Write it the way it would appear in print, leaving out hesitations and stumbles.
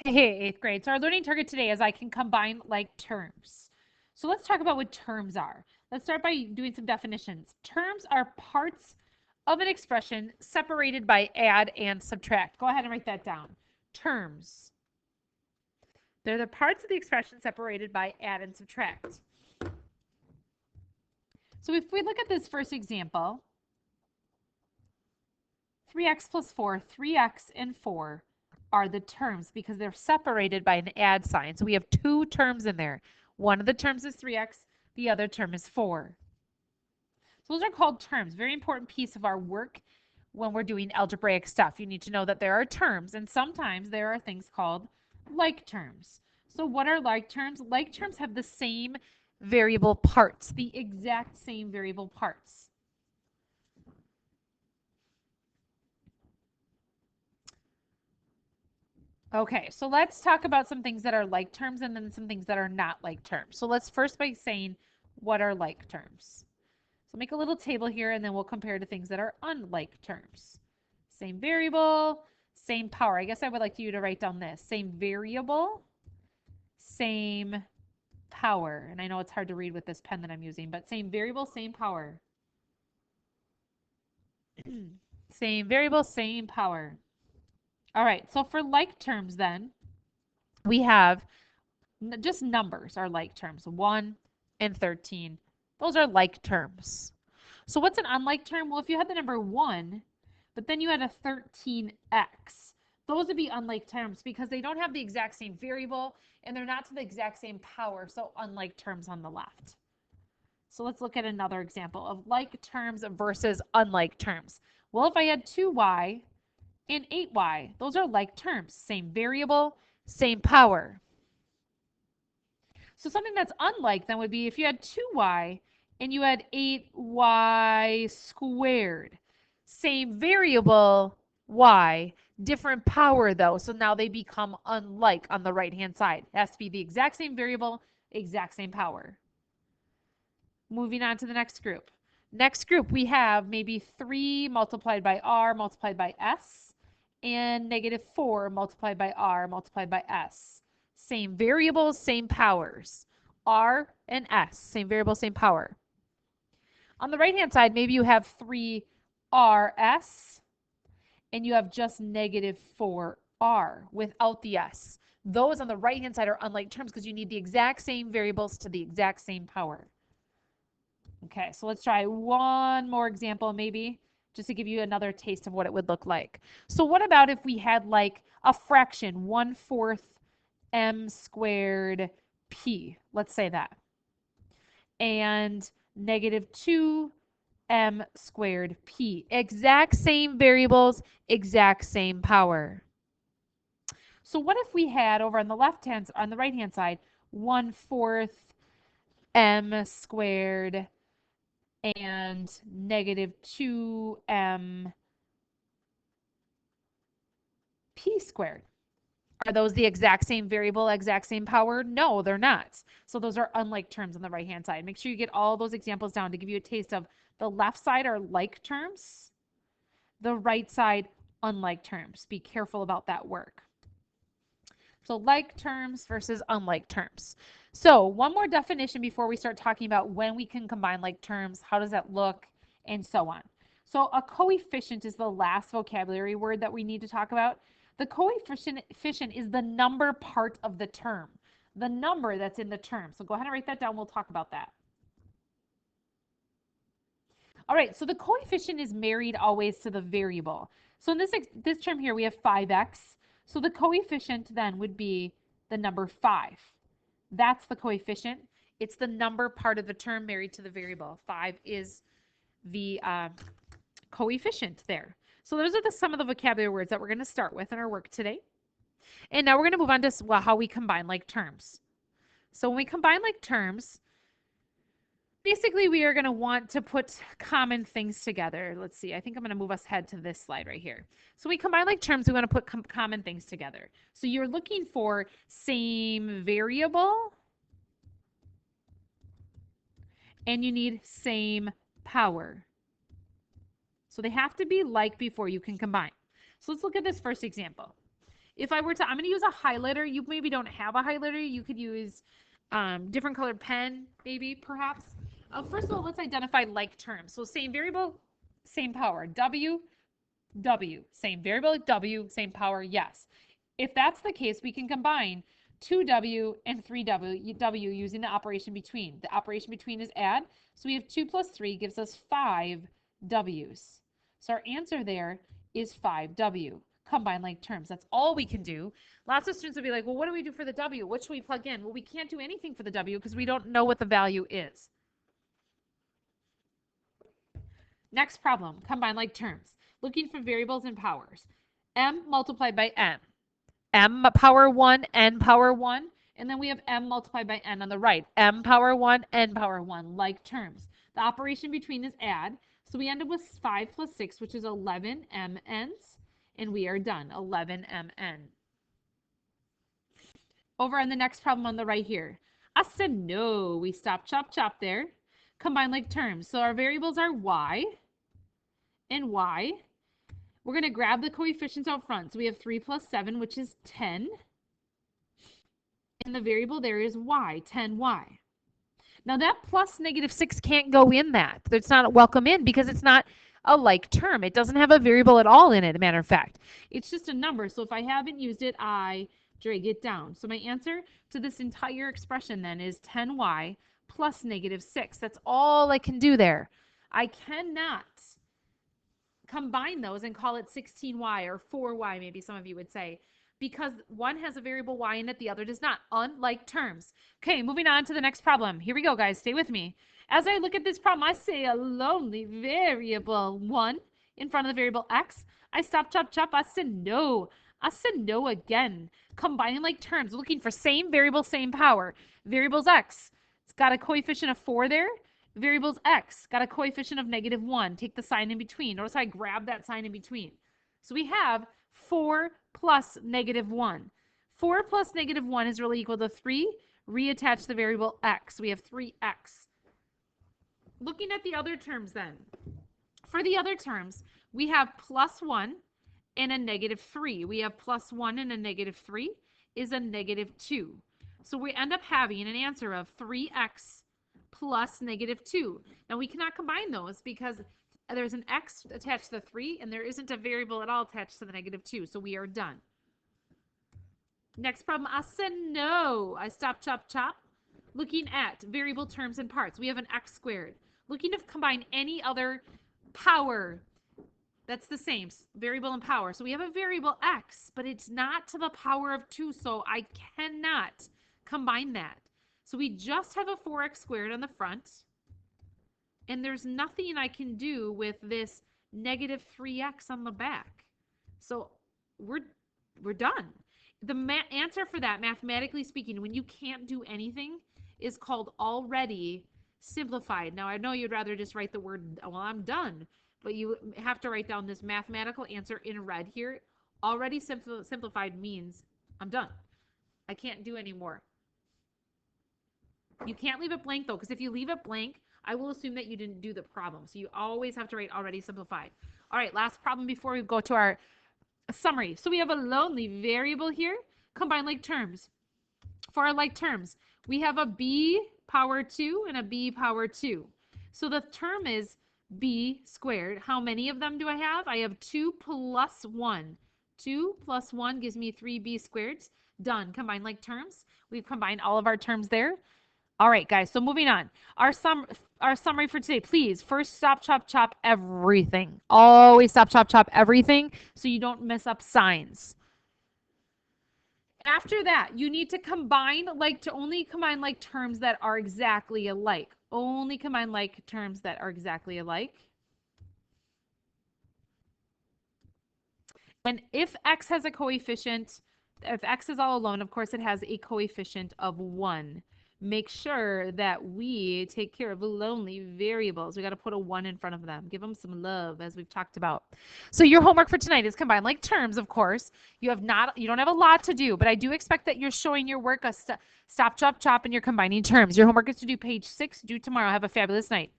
Hey, 8th grade. So our learning target today is I can combine like terms. So let's talk about what terms are. Let's start by doing some definitions. Terms are parts of an expression separated by add and subtract. Go ahead and write that down. Terms. They're the parts of the expression separated by add and subtract. So if we look at this first example, 3x plus 4, 3x and 4 are the terms because they're separated by an add sign. So we have two terms in there. One of the terms is 3x, the other term is 4. So those are called terms. Very important piece of our work when we're doing algebraic stuff. You need to know that there are terms, and sometimes there are things called like terms. So what are like terms? Like terms have the same variable parts, the exact same variable parts. Okay, so let's talk about some things that are like terms and then some things that are not like terms. So let's first by saying what are like terms. So make a little table here and then we'll compare to things that are unlike terms. Same variable, same power. I guess I would like you to write down this. Same variable, same power. And I know it's hard to read with this pen that I'm using, but same variable, same power. Same variable, same power. All right, so for like terms then, we have just numbers are like terms. 1 and 13. Those are like terms. So what's an unlike term? Well, if you had the number 1, but then you had a 13x, those would be unlike terms because they don't have the exact same variable and they're not to the exact same power, so unlike terms on the left. So let's look at another example of like terms versus unlike terms. Well, if I had 2y and 8y, those are like terms. Same variable, same power. So something that's unlike them would be if you had 2y and you had 8y squared. Same variable, y, different power though. So now they become unlike on the right-hand side. It has to be the exact same variable, exact same power. Moving on to the next group. Next group, we have maybe 3 multiplied by r multiplied by s and negative 4 multiplied by r multiplied by s. Same variables, same powers. R and S, same variable, same power. On the right-hand side, maybe you have 3RS and you have just negative 4R without the S. Those on the right-hand side are unlike terms because you need the exact same variables to the exact same power. Okay, so let's try one more example maybe just to give you another taste of what it would look like. So what about if we had like a fraction, 1/4 m squared p, let's say that, and negative 2m squared p. Exact same variables, exact same power. So what if we had over on the on the right-hand side, 1/4 m squared and negative 2m p squared? Are those the exact same variable, exact same power? No, they're not. So those are unlike terms on the right-hand side. Make sure you get all those examples down to give you a taste of the left side are like terms, the right side unlike terms. Be careful about that work. So like terms versus unlike terms. So one more definition before we start talking about when we can combine like terms, how does that look, and so on. So a coefficient is the last vocabulary word that we need to talk about. The coefficient is the number part of the term, the number that's in the term. So go ahead and write that down. We'll talk about that. All right, so the coefficient is married always to the variable. So in this term here, we have 5x. So the coefficient then would be the number 5. That's the coefficient. It's the number part of the term married to the variable. 5 is the coefficient there. So those are some of the vocabulary words that we're going to start with in our work today. And now we're going to move on to how we combine like terms. So when we combine like terms, basically we are going to want to put common things together. Let's see. I think I'm going to move us ahead to this slide right here. So we combine like terms, we want to put common things together. So you're looking for same variable and you need same power. So they have to be like before you can combine. So let's look at this first example. If I were to, I'm going to use a highlighter. You maybe don't have a highlighter. You could use different colored pen, maybe, perhaps. First of all, let's identify like terms. So same variable, same power. W, W. Same variable, W, same power, yes. If that's the case, we can combine 2W and 3W using the operation between. The operation between is add. So we have 2 plus 3 gives us 5 W's. So our answer there is 5W. Combine like terms. That's all we can do. Lots of students will be like, well, what do we do for the W? What should we plug in? Well, we can't do anything for the W because we don't know what the value is. Next problem, combine like terms. Looking for variables and powers. M multiplied by N. M power 1, N power 1, and then we have M multiplied by N on the right. M power 1, N power 1, like terms. The operation between is add, so we end up with 5 plus 6, which is 11 MNs, and we are done, 11 MN. Over on the next problem on the right here. I said no, we stop, chop, chop there. Combine like terms. So our variables are Y and Y. We're going to grab the coefficients out front. So we have 3 plus 7, which is 10. And the variable there is y, 10y. Now that plus negative 6 can't go in that. It's not welcome in because it's not a like term. It doesn't have a variable at all in it, as a matter of fact. It's just a number. So if I haven't used it, I drag it down. So my answer to this entire expression then is 10y plus negative 6. That's all I can do there. I cannot combine those and call it 16y or 4y, maybe some of you would say, because one has a variable y in it, the other does not, unlike terms. Okay, moving on to the next problem. Here we go, guys. Stay with me. As I look at this problem, I say a lonely variable 1 in front of the variable x. I stop, chop, chop. I said no. I said no again. Combining like terms, looking for same variable, same power. Variables x. It's got a coefficient of 4 there. Variables x got a coefficient of negative 1. Take the sign in between. Notice I grab that sign in between. So we have 4 plus negative 1. 4 plus negative 1 is really equal to 3. Reattach the variable x. We have 3x. Looking at the other terms then. For the other terms, we have plus 1 and a negative 3. We have plus 1 and a negative 3 is a negative 2. So we end up having an answer of 3x plus negative 2. Now we cannot combine those because there's an x attached to the 3 and there isn't a variable at all attached to the negative 2. So we are done. Next problem, I said no. I stop, chop, chop. Looking at variable terms and parts, we have an x squared. Looking to combine any other power that's the same, variable and power. So we have a variable x, but it's not to the power of 2, so I cannot combine that. So we just have a 4x squared on the front, and there's nothing I can do with this negative 3x on the back. So we're done. The answer for that, mathematically speaking, when you can't do anything, is called already simplified. Now, I know you'd rather just write the word, well, I'm done, but you have to write down this mathematical answer in red here. Already simplified means I'm done. I can't do any more. You can't leave it blank, though, because if you leave it blank, I will assume that you didn't do the problem. So you always have to write already simplified. All right, last problem before we go to our summary. So we have a lonely variable here. Combine like terms. For our like terms, we have a b power 2 and a b power 2. So the term is b squared. How many of them do I have? I have 2 plus 1. 2 plus 1 gives me 3b squared. Done. Combine like terms. We've combined all of our terms there. All right, guys, so moving on. Our summary for today, please, first stop, chop, chop everything. Always stop, chop, chop everything so you don't mess up signs. After that, you need to only combine like terms that are exactly alike. Only combine like terms that are exactly alike. And if x has a coefficient, if x is all alone, of course, it has a coefficient of 1. Make sure that we take care of lonely variables. We got to put a 1 in front of them. Give them some love, as we've talked about. So your homework for tonight is combine like terms, of course. You don't have a lot to do, but I do expect that you're showing your work a stop, chop, chop, and you're combining terms. Your homework is to do page 6, due tomorrow. Have a fabulous night.